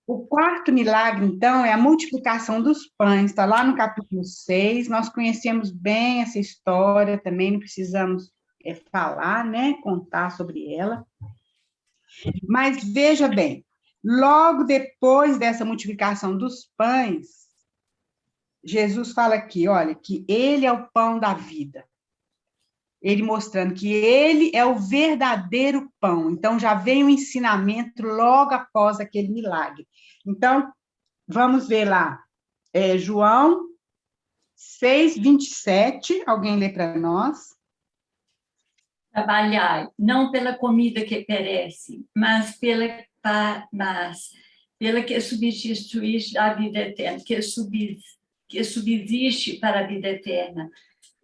O quarto milagre, então, é a multiplicação dos pães, está lá no capítulo 6, nós conhecemos bem essa história também, não precisamos falar, né, contar sobre ela. Mas veja bem, logo depois dessa multiplicação dos pães, Jesus fala aqui, olha, que ele é o pão da vida. Ele mostrando que ele é o verdadeiro pão. Então, já vem o ensinamento logo após aquele milagre. Então, vamos ver lá, João 6:27, alguém lê para nós? Trabalhai, não pela comida que perece, mas pela que subsiste a vida eterna, que subsiste para a vida eterna,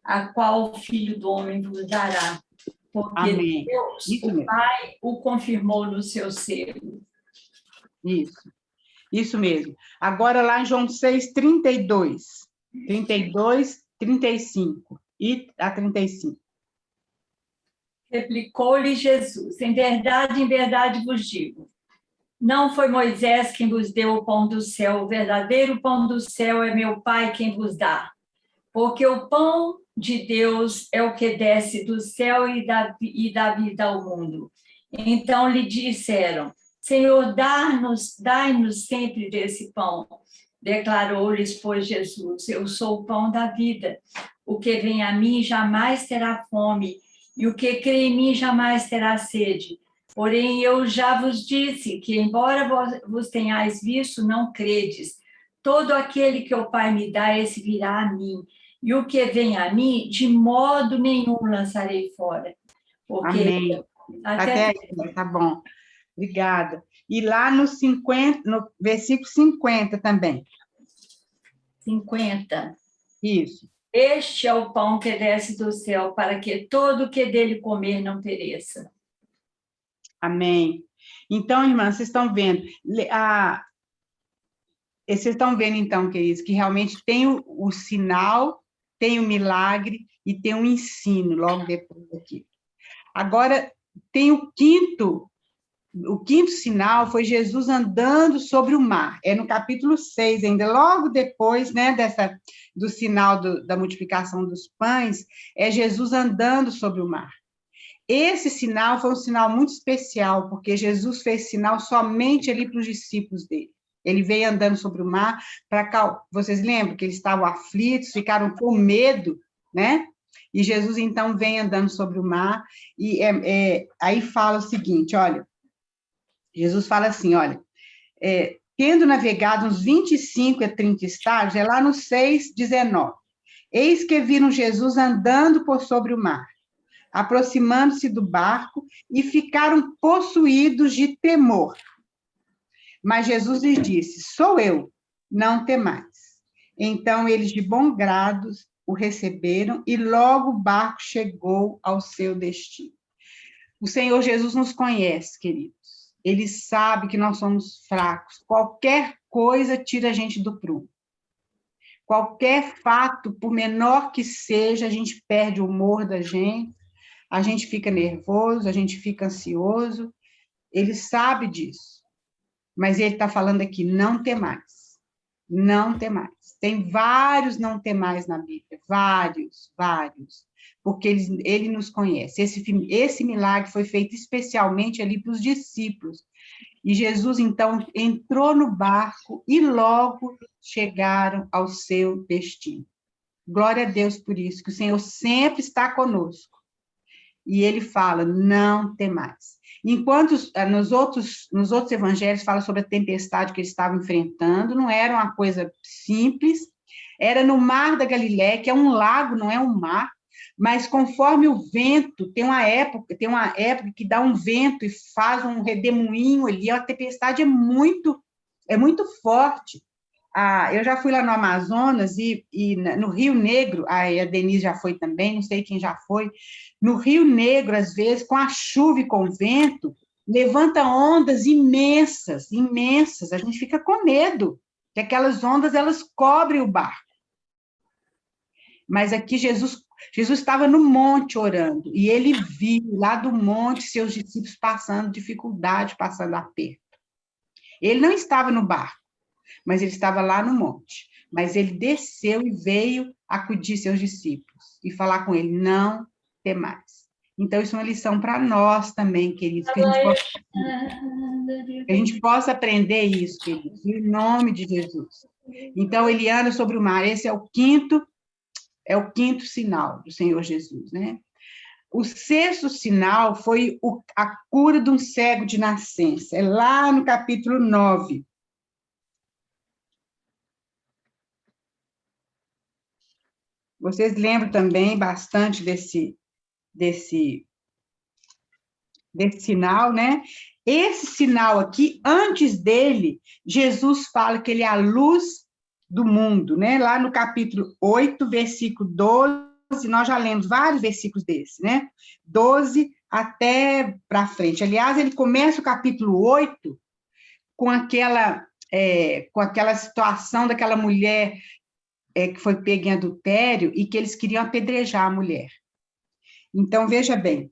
a qual o Filho do Homem vos dará. Porque Amém. Deus, Isso o mesmo. Pai, o confirmou no seu selo. Isso mesmo. Agora, lá em João 6:32, 32, 35 e a 35. Replicou-lhe Jesus, em verdade vos digo, não foi Moisés quem vos deu o pão do céu, o verdadeiro pão do céu é meu Pai quem vos dá. Porque o pão de Deus é o que desce do céu e dá vida ao mundo. Então lhe disseram, Senhor, dai-nos sempre desse pão. Declarou-lhes, pois, Jesus, eu sou o pão da vida. O que vem a mim jamais terá fome, e o que crê em mim jamais terá sede. Porém, eu já vos disse que, embora vos tenhais visto, não credes. Todo aquele que o Pai me dá, esse virá a mim. E o que vem a mim, de modo nenhum lançarei fora. Porque Amém. Até aí, tá bom. Obrigada. E lá no versículo 50 também. 50. Isso. Este é o pão que desce do céu, para que todo o que dele comer não pereça. Amém. Então, irmãs, vocês estão vendo, então, queridos, que realmente tem o sinal, tem o milagre e tem o ensino logo depois aqui. Agora, tem o quinto sinal foi Jesus andando sobre o mar. É no capítulo 6, ainda logo depois, né, do sinal da multiplicação dos pães, é Jesus andando sobre o mar. Esse sinal foi um sinal muito especial, porque Jesus fez sinal somente ali para os discípulos dele. Ele veio andando sobre o mar, vocês lembram que eles estavam aflitos, ficaram com medo, né? E Jesus, então, vem andando sobre o mar, e aí fala o seguinte, olha, Jesus fala assim, olha, tendo navegado uns 25 a 30 estágios, é lá no 6:19, eis que viram Jesus andando por sobre o mar, aproximando-se do barco, e ficaram possuídos de temor. Mas Jesus lhes disse, sou eu, não temais. Então, eles de bom grado o receberam, e logo o barco chegou ao seu destino. O Senhor Jesus nos conhece, queridos. Ele sabe que nós somos fracos. Qualquer coisa tira a gente do prumo. Qualquer fato, por menor que seja, a gente perde o humor da gente, a gente fica nervoso, a gente fica ansioso. Ele sabe disso. Mas ele está falando aqui, não temais. Não temais. Tem vários não temais na Bíblia, vários. Porque ele nos conhece. Esse milagre foi feito especialmente ali para os discípulos. E Jesus, então, entrou no barco e logo chegaram ao seu destino. Glória a Deus por isso, que o Senhor sempre está conosco. E ele fala, não temais. Enquanto nos outros evangelhos fala sobre a tempestade que eles estavam enfrentando, não era uma coisa simples, era no mar da Galiléia, que é um lago, não é um mar, mas conforme o vento, tem uma época que dá um vento e faz um redemoinho ali, a tempestade é muito forte. Eu já fui lá no Amazonas e no Rio Negro, a Denise já foi também, não sei quem já foi, no Rio Negro, às vezes, com a chuva e com o vento, levanta ondas imensas, a gente fica com medo, que aquelas ondas, elas cobrem o barco. Mas aqui Jesus estava no monte orando, e ele viu lá do monte seus discípulos passando dificuldade, passando aperto. Ele não estava no barco, mas ele estava lá no monte. Mas ele desceu e veio acudir seus discípulos e falar com ele, não temais. Então, isso é uma lição para nós também, queridos, que a gente possa aprender isso, queridos, em nome de Jesus. Então, ele anda sobre o mar. Esse é o quinto sinal do Senhor Jesus, né? O sexto sinal foi a cura de um cego de nascença. É lá no capítulo 9. Vocês lembram também bastante desse sinal, né? Esse sinal aqui, antes dele, Jesus fala que ele é a luz do mundo, né? Lá no capítulo 8, versículo 12, nós já lemos vários versículos desses, né? 12 até para frente. Aliás, ele começa o capítulo 8 com aquela situação daquela mulher que foi pega em adultério e que eles queriam apedrejar a mulher. Então, veja bem,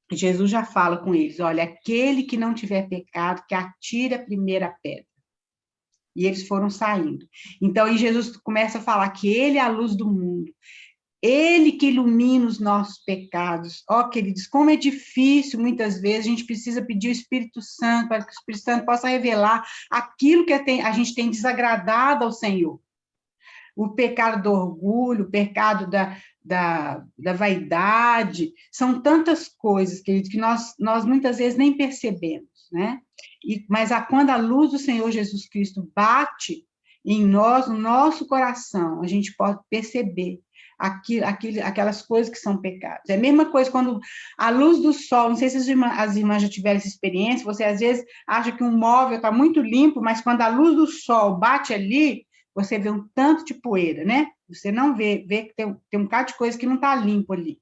Jesus já fala com eles, olha, aquele que não tiver pecado, que atire a primeira pedra. E eles foram saindo. Então, aí Jesus começa a falar que ele é a luz do mundo, ele que ilumina os nossos pecados. Ó, queridos, como é difícil, muitas vezes, a gente precisa pedir o Espírito Santo, para que o Espírito Santo possa revelar aquilo que a gente tem desagradado ao Senhor. O pecado do orgulho, o pecado da vaidade, são tantas coisas, queridos, que nós muitas vezes nem percebemos, né? Mas quando a luz do Senhor Jesus Cristo bate em nós, no nosso coração, a gente pode perceber aquelas coisas que são pecados. É a mesma coisa quando a luz do sol, não sei se as irmãs já tiveram essa experiência, você às vezes acha que um móvel está muito limpo, mas quando a luz do sol bate ali, você vê um tanto de poeira, né? Você não vê que tem um bocado de coisa que não está limpo ali.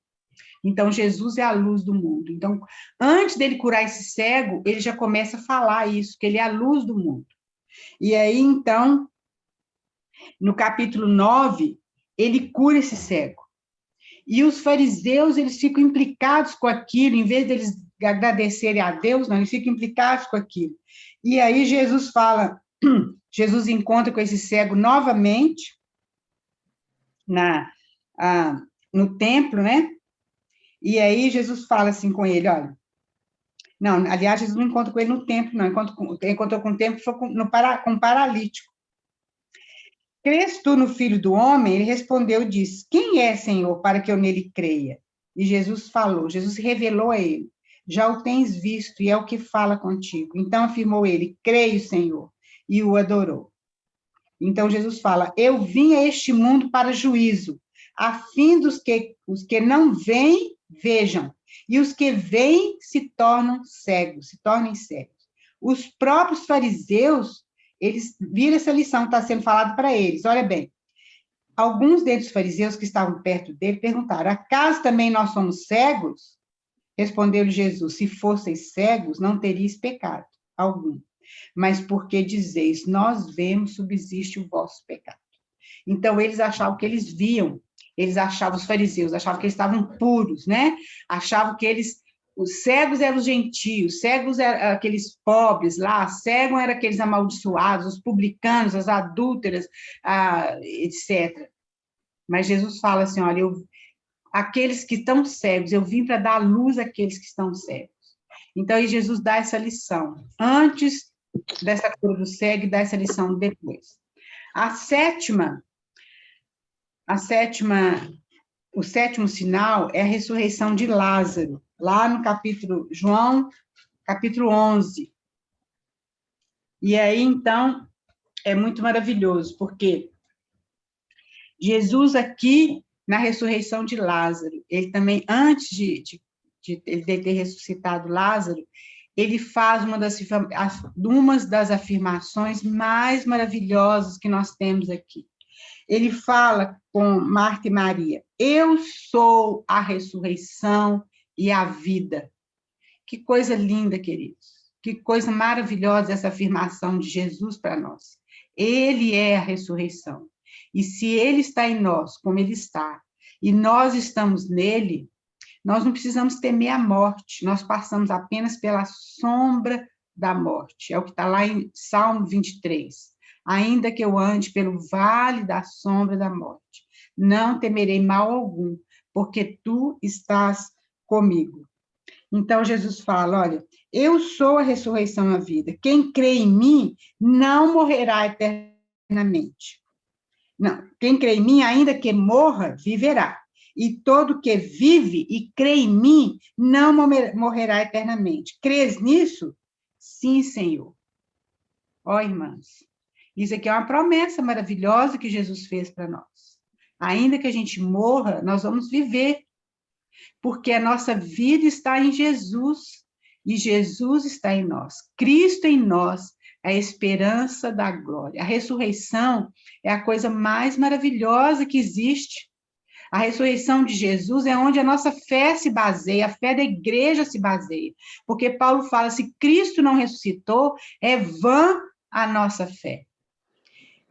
Então, Jesus é a luz do mundo. Então, antes dele curar esse cego, ele já começa a falar isso, que ele é a luz do mundo. E aí, então, no capítulo 9, ele cura esse cego. E os fariseus, eles ficam implicados com aquilo, em vez deles agradecerem a Deus, não, eles ficam implicados com aquilo. E aí Jesus fala... Jesus encontra com esse cego novamente no templo, né? E aí Jesus fala assim com ele, olha... Não, aliás, Jesus não encontra com ele no templo, não. Encontrou com o templo com um paralítico. Crês tu no Filho do Homem? Ele respondeu e disse, quem é, Senhor, para que eu nele creia? E Jesus revelou a ele, já o tens visto e é o que fala contigo. Então afirmou ele, creio, Senhor. E o adorou. Então, Jesus fala, eu vim a este mundo para juízo, a fim dos que os que não veem, vejam, e os que veem se tornem cegos. Os próprios fariseus, eles viram essa lição que está sendo falada para eles. Olha bem, alguns dos fariseus que estavam perto dele perguntaram, acaso também nós somos cegos? Respondeu-lhe Jesus, se fosseis cegos, não teríeis pecado algum. Mas porque dizeis, nós vemos, subsiste o vosso pecado. Então, eles achavam que eles viam, os fariseus achavam que eles estavam puros, né? Achavam que os cegos eram os gentios, cegos eram aqueles pobres lá, cegos eram aqueles amaldiçoados, os publicanos, as adúlteras, etc. Mas Jesus fala assim, olha, aqueles que estão cegos, eu vim para dar luz àqueles que estão cegos. Então, aí Jesus dá essa lição, antes dessa cura do cego, e dá essa lição depois. O sétimo sinal é a ressurreição de Lázaro, lá no João, capítulo 11. E aí, então, é muito maravilhoso, porque Jesus aqui, na ressurreição de Lázaro, ele também, antes de ele ter ressuscitado Lázaro, ele faz uma das afirmações mais maravilhosas que nós temos aqui. Ele fala com Marta e Maria, eu sou a ressurreição e a vida. Que coisa linda, queridos. Que coisa maravilhosa essa afirmação de Jesus para nós. Ele é a ressurreição. E se ele está em nós, como ele está, e nós estamos nele, nós não precisamos temer a morte, nós passamos apenas pela sombra da morte. É o que está lá em Salmo 23. Ainda que eu ande pelo vale da sombra da morte, não temerei mal algum, porque tu estás comigo. Então, Jesus fala, olha, eu sou a ressurreição e a vida. Quem crê em mim não morrerá eternamente. Não, quem crê em mim, ainda que morra, viverá. E todo que vive e crê em mim não morrerá eternamente. Crês nisso? Sim, Senhor. Ó, irmãs, isso aqui é uma promessa maravilhosa que Jesus fez para nós. Ainda que a gente morra, nós vamos viver, porque a nossa vida está em Jesus, e Jesus está em nós. Cristo em nós é a esperança da glória. A ressurreição é a coisa mais maravilhosa que existe. A ressurreição de Jesus é onde a nossa fé se baseia, a fé da igreja se baseia. Porque Paulo fala, se Cristo não ressuscitou, é vã a nossa fé.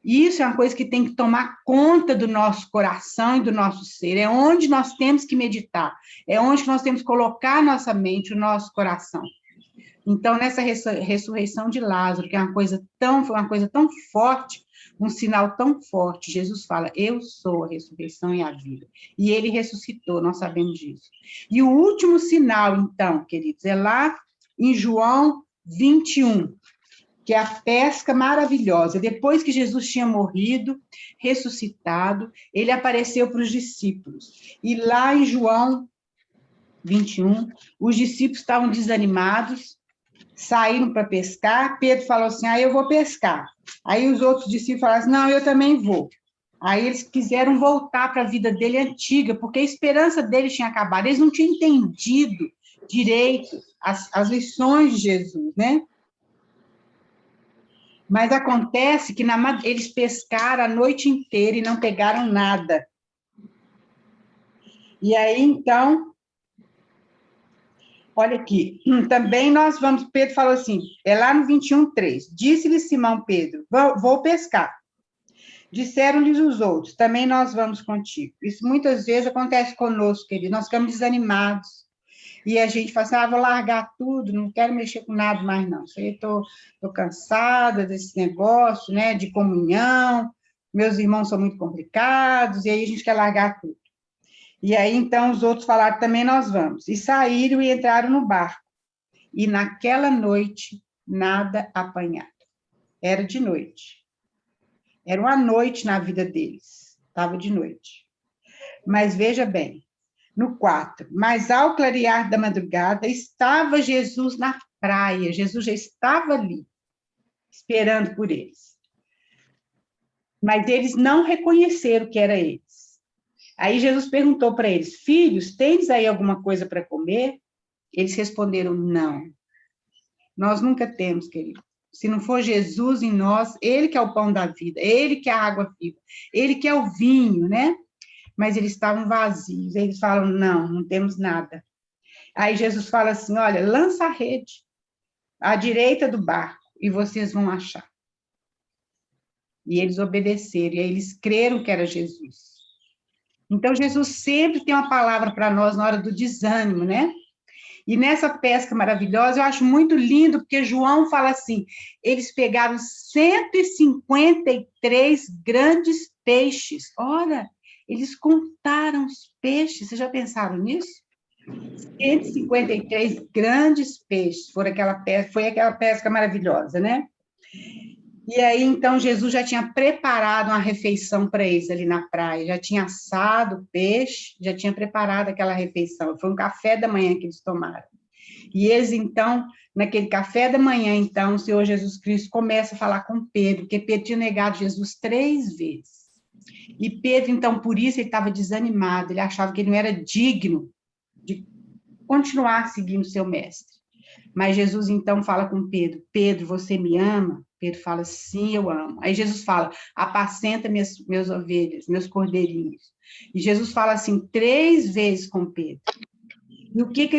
Isso é uma coisa que tem que tomar conta do nosso coração e do nosso ser. É onde nós temos que meditar. É onde nós temos que colocar a nossa mente, o nosso coração. Então, nessa ressurreição de Lázaro, que é uma coisa tão forte, um sinal tão forte, Jesus fala, eu sou a ressurreição e a vida. E ele ressuscitou, nós sabemos disso. E o último sinal, então, queridos, é lá em João 21, que é a pesca maravilhosa. Depois que Jesus tinha morrido, ressuscitado, ele apareceu para os discípulos. E lá em João 21, os discípulos estavam desanimados, saíram para pescar. Pedro falou assim, eu vou pescar. Aí os outros discípulos falaram assim, não, eu também vou. Aí eles quiseram voltar para a vida dele antiga, porque a esperança deles tinha acabado. Eles não tinham entendido direito as lições de Jesus, né? Mas acontece que eles pescaram a noite inteira e não pegaram nada. E aí, então, olha aqui, também nós vamos, Pedro falou assim, é lá no 21:3, disse-lhe Simão Pedro, vou pescar. Disseram-lhes os outros, também nós vamos contigo. Isso muitas vezes acontece conosco, querido, nós ficamos desanimados. E a gente fala assim, vou largar tudo, não quero mexer com nada mais, não. Estou cansada desse negócio, né, de comunhão, meus irmãos são muito complicados, e aí a gente quer largar tudo. E aí, então, os outros falaram, também nós vamos. E saíram e entraram no barco. E naquela noite, nada apanhado. Era de noite. Era uma noite na vida deles. Estava de noite. Mas veja bem, no 4, mas ao clarear da madrugada, estava Jesus na praia, Jesus já estava ali, esperando por eles. Mas eles não reconheceram que era eles. Aí Jesus perguntou para eles, filhos, tens aí alguma coisa para comer? Eles responderam, não. Nós nunca temos, querido. Se não for Jesus em nós, ele que é o pão da vida, ele que é a água viva, ele que é o vinho, né? Mas eles estavam vazios. Eles falam, não temos nada. Aí Jesus fala assim, olha, lança a rede à direita do barco e vocês vão achar. E eles obedeceram, e aí eles creram que era Jesus. Então, Jesus sempre tem uma palavra para nós na hora do desânimo, né? E nessa pesca maravilhosa, eu acho muito lindo, porque João fala assim, eles pegaram 153 grandes peixes. Olha, eles contaram os peixes, vocês já pensaram nisso? 153 grandes peixes, foi aquela pesca maravilhosa, né? E aí, então, Jesus já tinha preparado uma refeição para eles ali na praia, já tinha assado o peixe, já tinha preparado aquela refeição, foi um café da manhã que eles tomaram. E eles, então, naquele café da manhã, então, o Senhor Jesus Cristo começa a falar com Pedro, porque Pedro tinha negado Jesus 3 vezes. E Pedro, então, por isso ele estava desanimado, ele achava que ele não era digno de continuar seguindo seu mestre. Mas Jesus, então, fala com Pedro, Pedro, você me ama? Pedro fala, sim, eu amo. Aí Jesus fala, apacenta meus ovelhas, meus cordeirinhos. E Jesus fala assim 3 vezes com Pedro. E o que que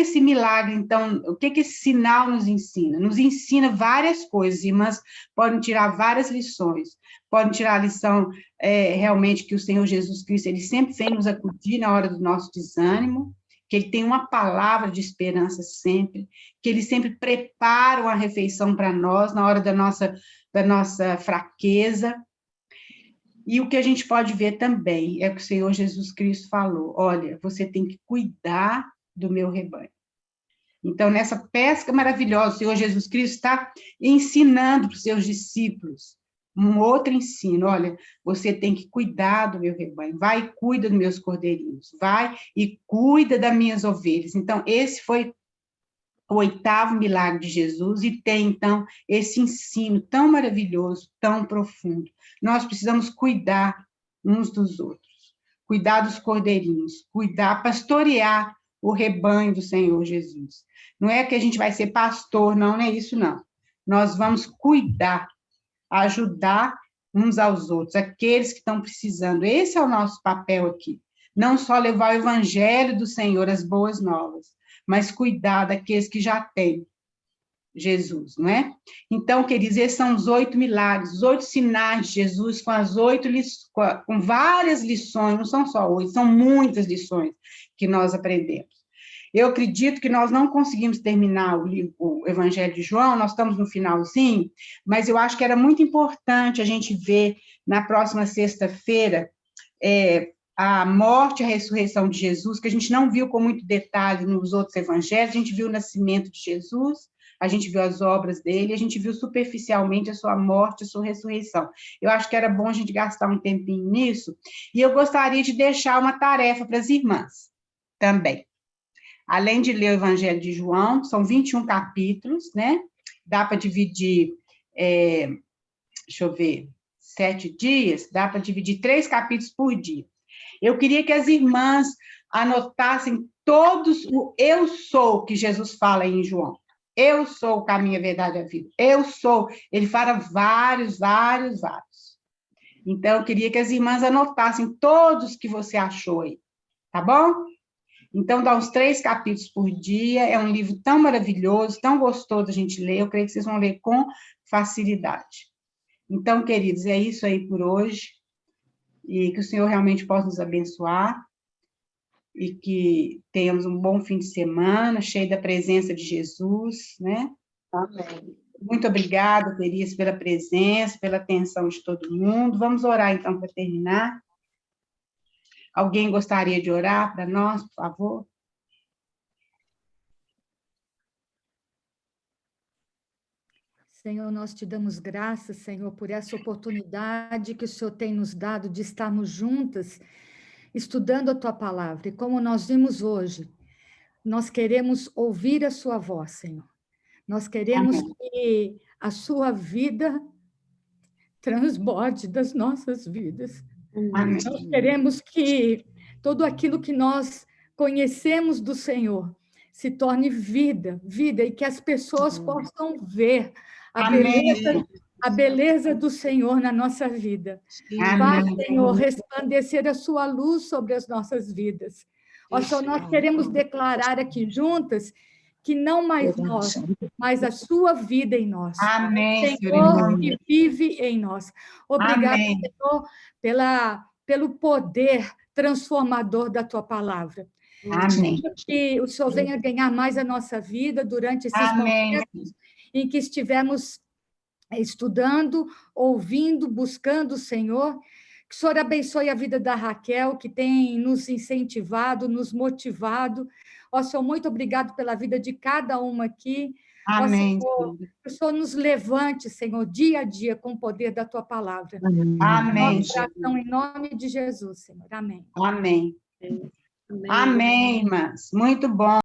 esse milagre, então, o que esse sinal nos ensina? Nos ensina várias coisas, irmãs podem tirar várias lições. Podem tirar a lição, realmente, que o Senhor Jesus Cristo, ele sempre vem nos acudir na hora do nosso desânimo, que ele tem uma palavra de esperança sempre, que ele sempre prepara uma refeição para nós na hora da nossa fraqueza. E o que a gente pode ver também é que o Senhor Jesus Cristo falou: olha, você tem que cuidar do meu rebanho. Então, nessa pesca maravilhosa, o Senhor Jesus Cristo está ensinando para os seus discípulos um outro ensino: olha, você tem que cuidar do meu rebanho, vai e cuida dos meus cordeirinhos, vai e cuida das minhas ovelhas. Então, esse foi o 8º milagre de Jesus, e tem, então, esse ensino tão maravilhoso, tão profundo. Nós precisamos cuidar uns dos outros, cuidar dos cordeirinhos, cuidar, pastorear o rebanho do Senhor Jesus. Não é que a gente vai ser pastor, não é isso, não. Nós vamos cuidar, ajudar uns aos outros, aqueles que estão precisando. Esse é o nosso papel aqui. Não só levar o evangelho do Senhor, as boas novas, mas cuidar daqueles que já têm Jesus, não é? Então, queridos, esses são os 8 milagres, os 8 sinais de Jesus, com várias lições, não são só 8, são muitas lições que nós aprendemos. Eu acredito que nós não conseguimos terminar o Evangelho de João, nós estamos no finalzinho, mas eu acho que era muito importante a gente ver na próxima sexta-feira a morte e a ressurreição de Jesus, que a gente não viu com muito detalhe nos outros evangelhos. A gente viu o nascimento de Jesus, a gente viu as obras dele, a gente viu superficialmente a sua morte, a sua ressurreição. Eu acho que era bom a gente gastar um tempinho nisso, e eu gostaria de deixar uma tarefa para as irmãs também. Além de ler o Evangelho de João, são 21 capítulos, né? Dá para dividir, 7 dias, dá para dividir 3 capítulos por dia. Eu queria que as irmãs anotassem todos o eu sou que Jesus fala em João. Eu sou o caminho, a verdade e a vida. Eu sou. Ele fala vários. Então, eu queria que as irmãs anotassem todos que você achou aí, tá bom? Então, dá uns 3 capítulos por dia. É um livro tão maravilhoso, tão gostoso a gente ler. Eu creio que vocês vão ler com facilidade. Então, queridos, é isso aí por hoje. E que o Senhor realmente possa nos abençoar, e que tenhamos um bom fim de semana, cheio da presença de Jesus, né? Amém. Muito obrigada, Teres, pela presença, pela atenção de todo mundo. Vamos orar, então, para terminar. Alguém gostaria de orar para nós, por favor? Senhor, nós te damos graças, Senhor, por essa oportunidade que o Senhor tem nos dado de estarmos juntas, estudando a Tua palavra. E como nós vimos hoje, nós queremos ouvir a Sua voz, Senhor. Nós queremos que a Sua vida transborde das nossas vidas. Amém. Nós queremos que tudo aquilo que nós conhecemos do Senhor se torne vida, e que as pessoas possam ver a beleza do Senhor na nossa vida. Vai, Senhor, resplandecer a sua luz sobre as nossas vidas. Ó Senhor, nós queremos declarar aqui juntas que não mais nós, mas a sua vida em nós. Amém, Senhor, que vive em nós. Obrigada, Amém. Senhor, pelo poder transformador da tua palavra. Amém. Que o Senhor venha ganhar mais a nossa vida durante esses momentos em que estivermos estudando, ouvindo, buscando o Senhor. Que o Senhor abençoe a vida da Raquel, que tem nos incentivado, nos motivado. Ó Senhor, muito obrigado pela vida de cada uma aqui. Amém. Ó Senhor, que o Senhor nos levante, Senhor, dia a dia com o poder da tua palavra. Amém. Nossa oração em nome de Jesus, Senhor. Amém. Amém. Amém, irmãs. Muito bom.